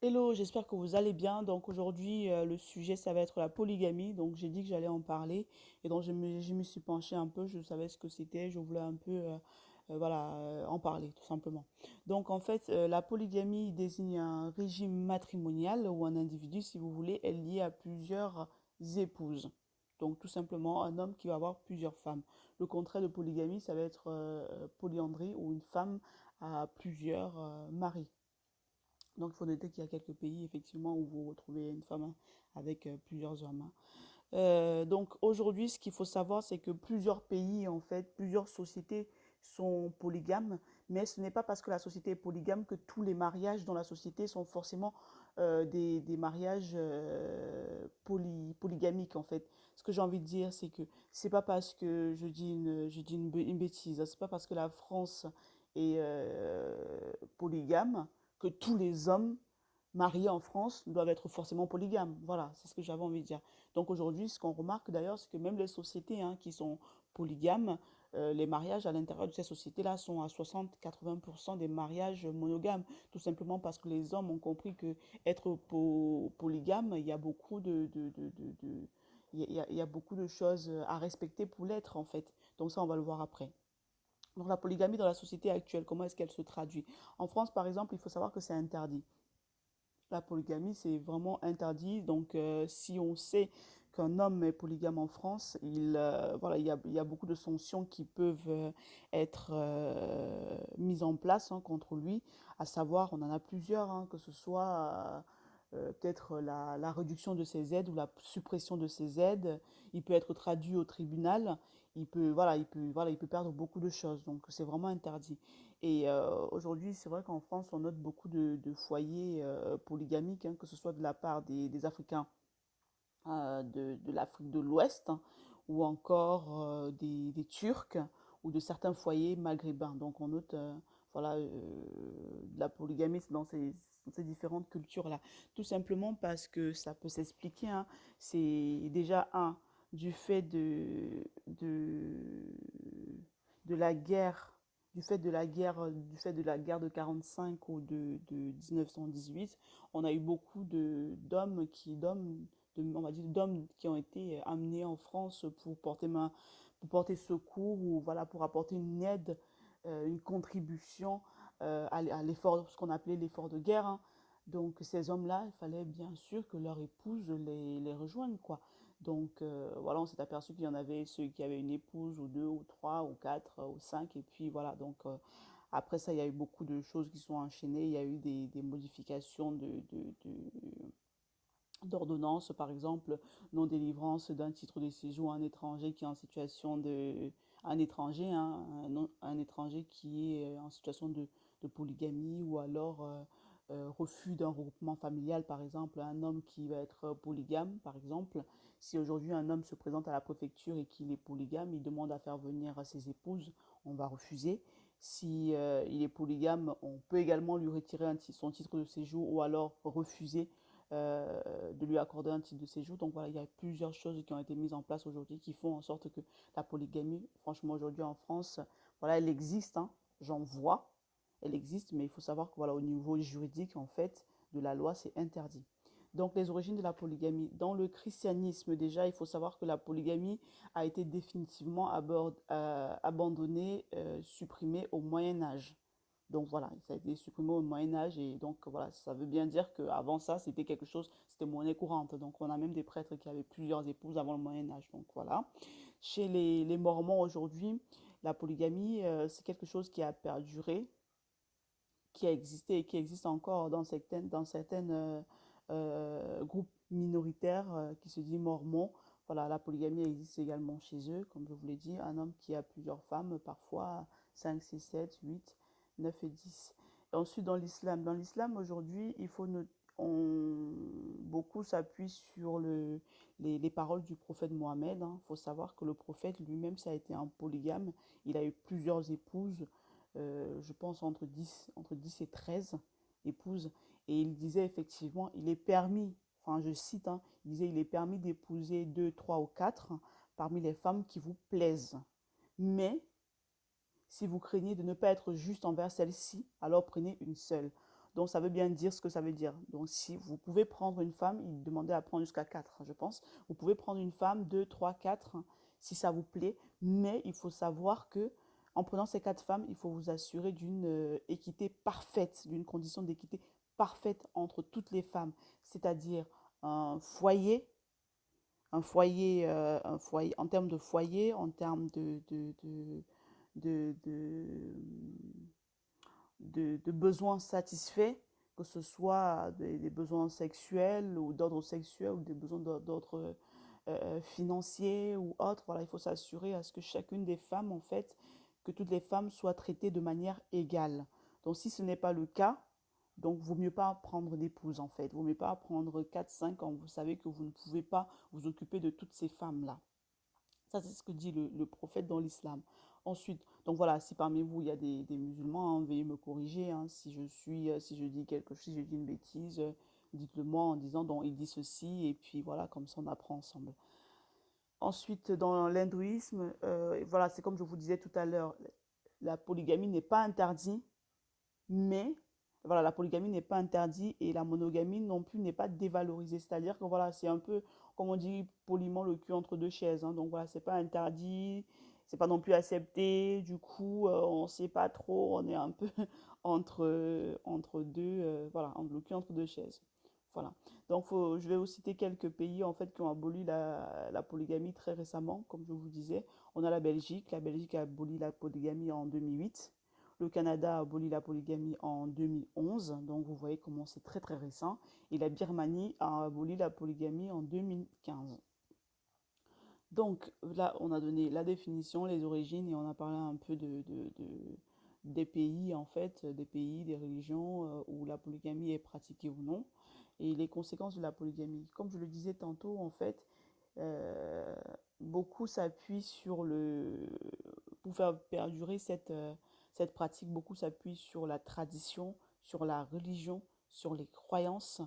Hello, j'espère que vous allez bien. Donc aujourd'hui, le sujet, ça va être la polygamie. Donc j'ai dit que j'allais en parler et donc je me suis penchée un peu, je savais ce que c'était, je voulais un peu voilà, en parler tout simplement. Donc en fait, la polygamie désigne un régime matrimonial où un individu, si vous voulez, est lié à plusieurs épouses. Donc tout simplement un homme qui va avoir plusieurs femmes. Le contraire de polygamie, ça va être polyandrie où une femme a plusieurs maris. Donc, il faut noter qu'il y a quelques pays, effectivement, où vous retrouvez une femme avec plusieurs hommes, hein. Donc, aujourd'hui, ce qu'il faut savoir, c'est que plusieurs pays, en fait, plusieurs sociétés sont polygames, mais ce n'est pas parce que la société est polygame que tous les mariages dans la société sont forcément des mariages polygamiques, en fait. Ce que j'ai envie de dire, c'est que c'est pas parce que une bêtise, hein, c'est pas parce que la France est polygame que tous les hommes mariés en France doivent être forcément polygames. Voilà, c'est ce que j'avais envie de dire. Donc aujourd'hui, ce qu'on remarque d'ailleurs, c'est que même les sociétés qui sont polygames, les mariages à l'intérieur de ces sociétés-là sont à 60-80% des mariages monogames, tout simplement parce que les hommes ont compris que être polygame, il y a beaucoup il y a beaucoup de choses à respecter pour l'être en fait. Donc ça, on va le voir après. Donc la polygamie dans la société actuelle, comment est-ce qu'elle se traduit? En France, par exemple, il faut savoir que c'est interdit. La polygamie, c'est vraiment interdit. Donc, si on sait qu'un homme est polygame en France, voilà, il y a beaucoup de sanctions qui peuvent être mises en place contre lui. À savoir, on en a plusieurs, que ce soit peut-être la réduction de ses aides ou la suppression de ses aides. Il peut être traduit au tribunal. Voilà, il peut perdre beaucoup de choses. Donc, c'est vraiment interdit. Et aujourd'hui, c'est vrai qu'en France, on note beaucoup de foyers polygamiques, que ce soit de la part des Africains de l'Afrique de l'Ouest ou encore des Turcs ou de certains foyers maghrébins. Donc on note voilà, de la polygamie dans ces différentes cultures-là. Tout simplement parce que ça peut s'expliquer. C'est déjà du fait de la guerre du fait de la guerre de 45 ou de 1918, on a eu beaucoup on va dire d'hommes qui ont été amenés en France pour porter secours ou voilà pour apporter une aide, une contribution à l'effort, ce qu'on appelait l'effort de guerre, hein. Donc ces hommes-là, il fallait bien sûr que leur épouse les rejoigne, quoi. Donc voilà, on s'est aperçu qu'il y en avait ceux qui avaient une épouse ou deux ou trois ou quatre ou cinq et puis voilà. Donc après ça, il y a eu beaucoup de choses qui sont enchaînées. Il y a eu des modifications d'ordonnance, par exemple, non-délivrance d'un titre de séjour à un étranger qui est en situation de... Un étranger, un étranger qui est en situation de polygamie ou alors refus d'un regroupement familial, par exemple, un homme qui va être polygame, par exemple. Si aujourd'hui un homme se présente à la préfecture et qu'il est polygame, il demande à faire venir ses épouses, on va refuser. Si il est polygame, on peut également lui retirer son titre de séjour ou alors refuser de lui accorder un titre de séjour. Donc voilà, il y a plusieurs choses qui ont été mises en place aujourd'hui qui font en sorte que la polygamie, franchement, aujourd'hui en France, voilà, elle existe, hein, j'en vois, elle existe, mais il faut savoir que voilà, au niveau juridique, en fait, de la loi, c'est interdit. Donc les origines de la polygamie. Dans le christianisme, déjà, il faut savoir que la polygamie a été définitivement abandonnée, supprimée au Moyen Âge. Donc voilà, ça a été supprimé au Moyen Âge et donc voilà, ça veut bien dire qu'avant ça, c'était quelque chose, c'était monnaie courante. Donc on a même des prêtres qui avaient plusieurs épouses avant le Moyen Âge. Donc voilà. Chez les Mormons aujourd'hui, la polygamie, c'est quelque chose qui a perduré, qui a existé et qui existe encore dans certaines groupes minoritaires qui se disent mormons. Voilà, la polygamie existe également chez eux, comme je vous l'ai dit, un homme qui a plusieurs femmes, parfois 5 6 7 8 9 et 10. Et ensuite, dans l'islam aujourd'hui, beaucoup s'appuient sur les paroles du prophète Mohammed. Il faut savoir que le prophète lui-même, ça a été un polygame. Il a eu plusieurs épouses, je pense entre 10 et 13 épouses. Et il disait effectivement, il est permis, enfin je cite, il disait, il est permis d'épouser deux, trois ou quatre parmi les femmes qui vous plaisent. Mais si vous craignez de ne pas être juste envers celle-ci, alors prenez une seule. Donc, ça veut bien dire ce que ça veut dire. Donc, si vous pouvez prendre une femme, il demandait à prendre jusqu'à 4, je pense. Vous pouvez prendre une femme, 2, 3, 4, si ça vous plaît. Mais il faut savoir que en prenant ces 4 femmes, il faut vous assurer d'une équité parfaite, d'une condition d'équité parfaite entre toutes les femmes. C'est-à-dire un foyer, un foyer, en termes de foyer, en termes de, de, de besoins satisfaits, que ce soit des besoins sexuels ou d'ordre sexuel ou des besoins d'ordre financier ou autre. Voilà, il faut s'assurer à ce que chacune des femmes, en fait, que toutes les femmes soient traitées de manière égale. Donc, si ce n'est pas le cas, donc, vaut mieux pas prendre d'épouse, en fait. Vaut mieux pas prendre 4 5 quand vous savez que vous ne pouvez pas vous occuper de toutes ces femmes-là. Ça, c'est ce que dit le prophète dans l'islam. Ensuite, donc voilà, si parmi vous, il y a des musulmans, hein, veuillez me corriger. Hein, si je dis quelque chose, si je dis une bêtise, dites-le moi en disant, donc, il dit ceci, et puis voilà, comme ça, on apprend ensemble. Ensuite, dans l'hindouisme, voilà, c'est comme je vous disais tout à l'heure, la polygamie n'est pas interdite, mais voilà, la polygamie n'est pas interdite et la monogamie non plus n'est pas dévalorisée. C'est-à-dire que voilà, c'est un peu, comme on dit poliment, le cul entre deux chaises. Hein. Donc voilà, c'est pas interdit, c'est pas non plus accepté. Du coup, on ne sait pas trop, on est un peu entre deux, voilà, le cul entre deux chaises. Voilà. Donc je vais vous citer quelques pays en fait qui ont aboli la polygamie très récemment, comme je vous disais. On a la Belgique. La Belgique a aboli la polygamie en 2008. Le Canada a aboli la polygamie en 2011, donc vous voyez comment c'est très très récent. Et la Birmanie a aboli la polygamie en 2015. Donc là, on a donné la définition, les origines et on a parlé un peu des pays en fait, des pays, des religions où la polygamie est pratiquée ou non et les conséquences de la polygamie. Comme je le disais tantôt, en fait, euh, beaucoup s'appuient sur pour faire perdurer cette pratique, beaucoup s'appuient sur la tradition, sur la religion, sur les croyances.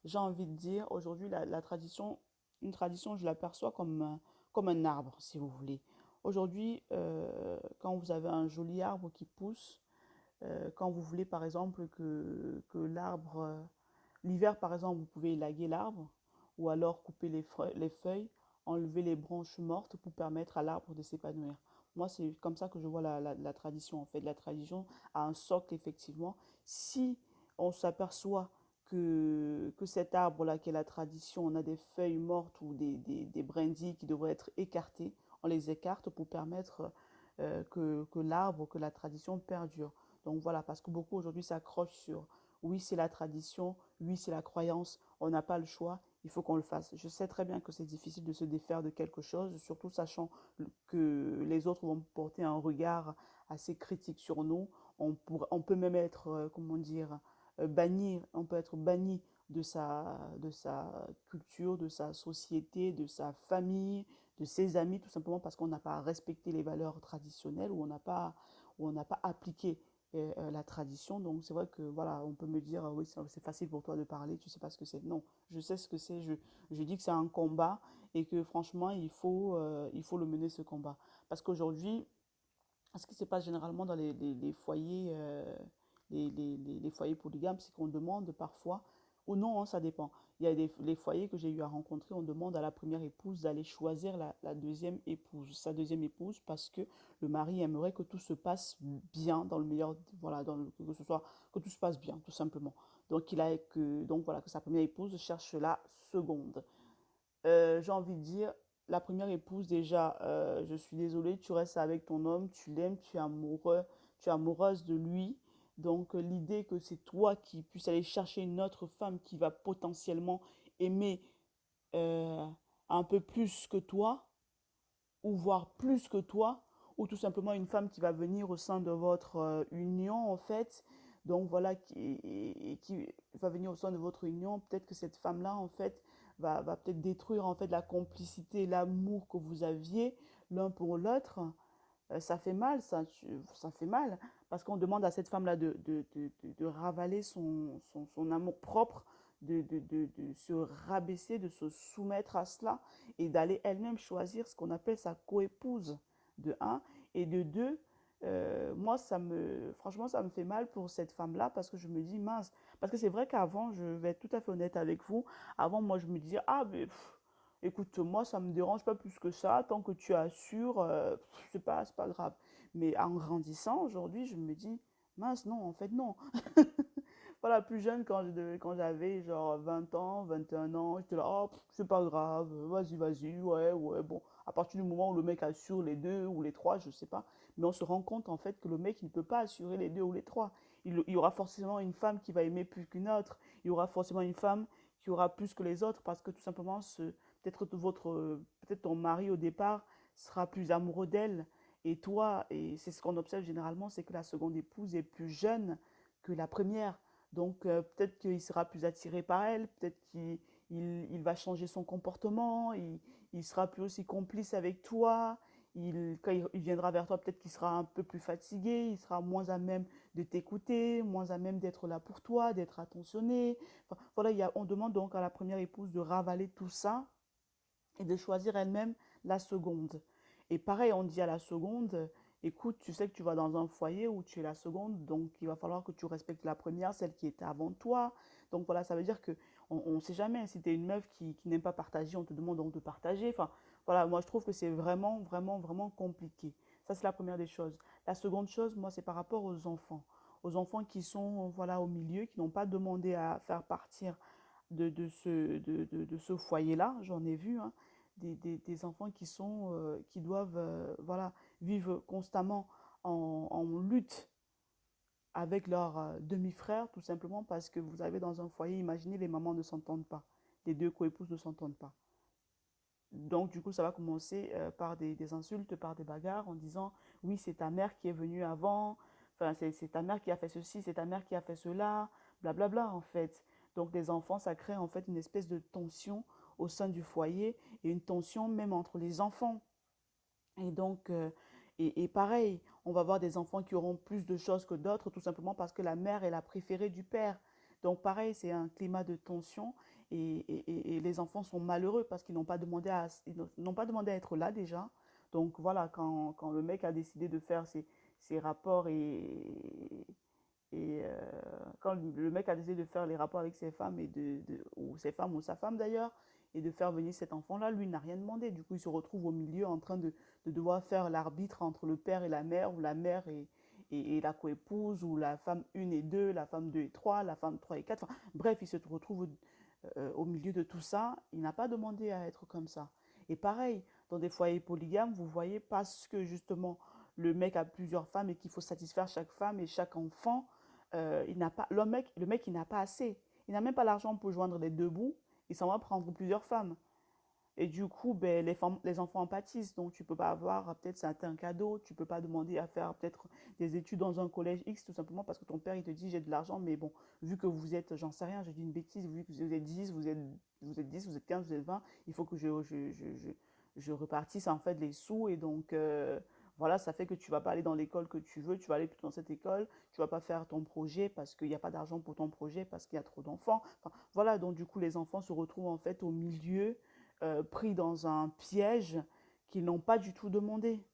J'ai envie de dire, aujourd'hui, la tradition, une tradition, je l'aperçois comme un arbre, si vous voulez. Aujourd'hui, quand vous avez un joli arbre qui pousse, quand vous voulez par exemple que l'arbre, l'hiver par exemple, vous pouvez élaguer l'arbre ou alors couper les feuilles, enlever les branches mortes pour permettre à l'arbre de s'épanouir. Moi, c'est comme ça que je vois la tradition en fait. La tradition a un socle effectivement. Si on s'aperçoit que cet arbre-là, qui est la tradition, on a des feuilles mortes ou des brindilles qui devraient être écartées, on les écarte pour permettre que l'arbre, que la tradition perdure. Donc voilà, parce que beaucoup aujourd'hui s'accrochent sur oui, c'est la tradition, oui, c'est la croyance, on n'a pas le choix, il faut qu'on le fasse. Je sais très bien que c'est difficile de se défaire de quelque chose, surtout sachant que les autres vont porter un regard assez critique sur nous. On peut même être, comment dire, banni, on peut être banni de sa culture, de sa société, de sa famille, de ses amis, tout simplement parce qu'on n'a pas respecté les valeurs traditionnelles ou on n'a pas appliqué la tradition. Donc c'est vrai que voilà, on peut me dire oui, c'est facile pour toi de parler, tu sais pas ce que c'est. Non, je sais ce que c'est. Je dis que c'est un combat et que franchement il faut le mener ce combat. Parce qu'aujourd'hui, ce qui se passe généralement dans les foyers, les foyers polygames, c'est qu'on demande parfois, ou non, hein, ça dépend. Il y a les foyers que j'ai eu à rencontrer, on demande à la première épouse d'aller choisir la deuxième épouse, sa deuxième épouse, parce que le mari aimerait que tout se passe bien, dans le meilleur, voilà, que ce soit, que tout se passe bien, tout simplement. Donc voilà, que sa première épouse cherche la seconde. J'ai envie de dire, la première épouse, déjà, je suis désolée, tu restes avec ton homme, tu l'aimes, tu es amoureux, tu es amoureuse de lui. Donc, l'idée que c'est toi qui puisses aller chercher une autre femme qui va potentiellement aimer euh, un peu plus que toi, ou voire plus que toi, ou tout simplement une femme qui va venir au sein de votre union, en fait. Donc voilà, qui va venir au sein de votre union. Peut-être que cette femme-là, en fait, va peut-être détruire en fait la complicité, l'amour que vous aviez l'un pour l'autre. Ça fait mal, ça fait mal, parce qu'on demande à cette femme-là de ravaler son amour propre, de se rabaisser, de se soumettre à cela et d'aller elle-même choisir ce qu'on appelle sa coépouse, de un, et de deux, Moi, franchement, ça me fait mal pour cette femme-là parce que je me dis, mince, parce que c'est vrai qu'avant, je vais être tout à fait honnête avec vous, avant, moi, je me disais, ah, mais écoute, moi, ça me dérange pas plus que ça, tant que tu assures, c'est pas grave. Mais en grandissant, aujourd'hui, je me dis, mince, non, en fait, non. Voilà, plus jeune, quand j'avais genre 20 ans, 21 ans, j'étais là, oh, c'est pas grave, vas-y, vas-y, ouais, ouais, bon. À partir du moment où le mec assure les deux ou les trois, je sais pas. Mais on se rend compte en fait que le mec, il ne peut pas assurer les deux ou les trois. Il y aura forcément une femme qui va aimer plus qu'une autre. Il y aura forcément une femme qui aura plus que les autres parce que tout simplement, peut-être ton mari au départ sera plus amoureux d'elle. Et toi, et c'est ce qu'on observe généralement, c'est que la seconde épouse est plus jeune que la première. Donc peut-être qu'il sera plus attiré par elle, peut-être qu'il va changer son comportement, il sera plus aussi complice avec toi, quand il viendra vers toi, peut-être qu'il sera un peu plus fatigué, il sera moins à même de t'écouter, moins à même d'être là pour toi, d'être attentionné. Enfin, voilà, on demande donc à la première épouse de ravaler tout ça et de choisir elle-même la seconde. Et pareil, on dit à la seconde, écoute, tu sais que tu vas dans un foyer où tu es la seconde, donc il va falloir que tu respectes la première, celle qui était avant toi. Donc voilà, ça veut dire que on ne sait jamais, si tu es une meuf qui n'aime pas partager, on te demande donc de partager. Enfin, voilà, moi je trouve que c'est vraiment, vraiment, vraiment compliqué. Ça, c'est la première des choses. La seconde chose, moi, c'est par rapport aux enfants. Aux enfants qui sont voilà, au milieu, qui n'ont pas demandé à faire partir de ce foyer-là, j'en ai vu, hein, des enfants qui doivent voilà, vivre constamment en lutte avec leurs demi-frères, tout simplement parce que vous avez dans un foyer, imaginez, les mamans ne s'entendent pas, les deux coépouses ne s'entendent pas. Donc, du coup, ça va commencer par des insultes, par des bagarres, en disant, oui, c'est ta mère qui est venue avant, enfin, c'est ta mère qui a fait ceci, c'est ta mère qui a fait cela, blablabla, en fait. Donc, les enfants, ça crée en fait une espèce de tension au sein du foyer et une tension même entre les enfants. Et donc, et pareil, on va avoir des enfants qui auront plus de choses que d'autres, tout simplement parce que la mère est la préférée du père. Donc, pareil, c'est un climat de tension et les enfants sont malheureux parce qu'ils n'ont pas demandé à être là déjà. Donc, voilà, quand le mec a décidé de faire ses rapports et quand le mec a décidé de faire les rapports avec ses femmes, ou ses femmes ou sa femme d'ailleurs, et de faire venir cet enfant-là, lui n'a rien demandé. Du coup, il se retrouve au milieu en train de devoir faire l'arbitre entre le père et la mère, ou la mère et la coépouse, ou la femme 1 et 2, la femme 2 et 3, la femme 3 et 4. Enfin, bref, il se retrouve au milieu de tout ça. Il n'a pas demandé à être comme ça. Et pareil, dans des foyers polygames, vous voyez, parce que justement le mec a plusieurs femmes et qu'il faut satisfaire chaque femme et chaque enfant, il n'a pas, le mec, il n'a pas assez. Il n'a même pas l'argent pour joindre les deux bouts. Il s'en va prendre plusieurs femmes. Et du coup, ben, les enfants en pâtissent. Donc, tu peux pas avoir peut-être certains cadeaux. Tu peux pas demander à faire peut-être des études dans un collège X, tout simplement parce que ton père, il te dit, j'ai de l'argent. Mais bon, vu que vous êtes, j'en sais rien, je dis une bêtise, vu que vous êtes 10, vous êtes 10, vous êtes 15, vous êtes 20, il faut que je repartisse en fait les sous. Et donc, voilà, ça fait que tu vas pas aller dans l'école que tu veux. Tu vas aller plutôt dans cette école. Tu vas pas faire ton projet parce qu'il n'y a pas d'argent pour ton projet, parce qu'il y a trop d'enfants. Enfin, voilà, donc du coup, les enfants se retrouvent en fait au milieu pris dans un piège qu'ils n'ont pas du tout demandé.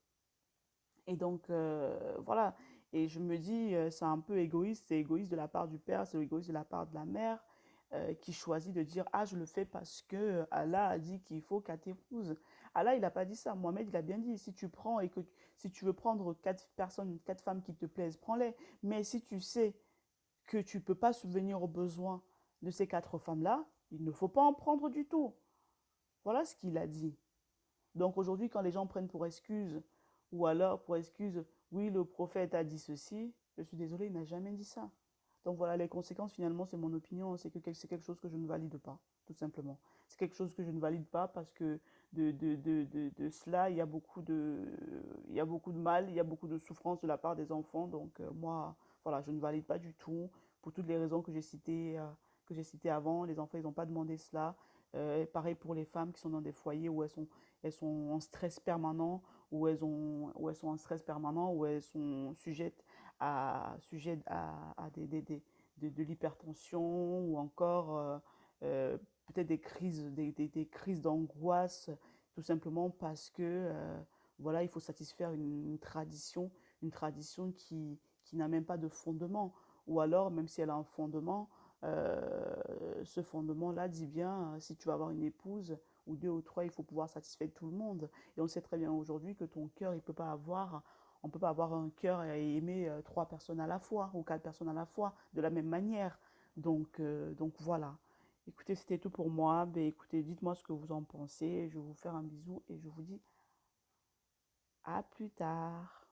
Et donc, voilà. Et je me dis, c'est un peu égoïste. C'est égoïste de la part du père, c'est égoïste de la part de la mère qui choisit de dire, ah, je le fais parce que Allah a dit qu'il faut qu'à t'épouse. Allah, il n'a pas dit ça. Mohamed, il a bien dit, si tu prends et si tu veux prendre 4 personnes, 4 femmes qui te plaisent, prends-les. Mais si tu sais que tu ne peux pas subvenir aux besoins de ces 4 femmes-là, il ne faut pas en prendre du tout. Voilà ce qu'il a dit. Donc aujourd'hui, quand les gens prennent pour excuse, ou alors pour excuse, oui, le prophète a dit ceci, je suis désolé, il n'a jamais dit ça. Donc voilà, les conséquences, finalement, c'est mon opinion, c'est quelque chose que je ne valide pas, tout simplement. C'est quelque chose que je ne valide pas parce que de cela, il y a beaucoup de mal, il y a beaucoup de souffrance de la part des enfants. Donc moi, voilà, je ne valide pas du tout, pour toutes les raisons que j'ai citées avant. Les enfants, ils n'ont pas demandé cela. Pareil pour les femmes qui sont dans des foyers où elles sont en stress permanent, où elles sont en stress permanent, où elles sont sujettes à de l'hypertension ou encore peut-être des crises d'angoisse, tout simplement parce que voilà, il faut satisfaire une tradition, une tradition qui n'a même pas de fondement. Ou alors, même si elle a un fondement, ce fondement-là dit bien, si tu vas avoir une épouse, ou deux ou trois, il faut pouvoir satisfaire tout le monde. Et on sait très bien aujourd'hui que ton cœur, il peut pas avoir, on peut pas avoir un cœur et aimer trois personnes à la fois, ou quatre personnes à la fois, de la même manière. Donc voilà. Écoutez, c'était tout pour moi. Ben, écoutez, dites-moi ce que vous en pensez. Je vais vous faire un bisou et je vous dis à plus tard.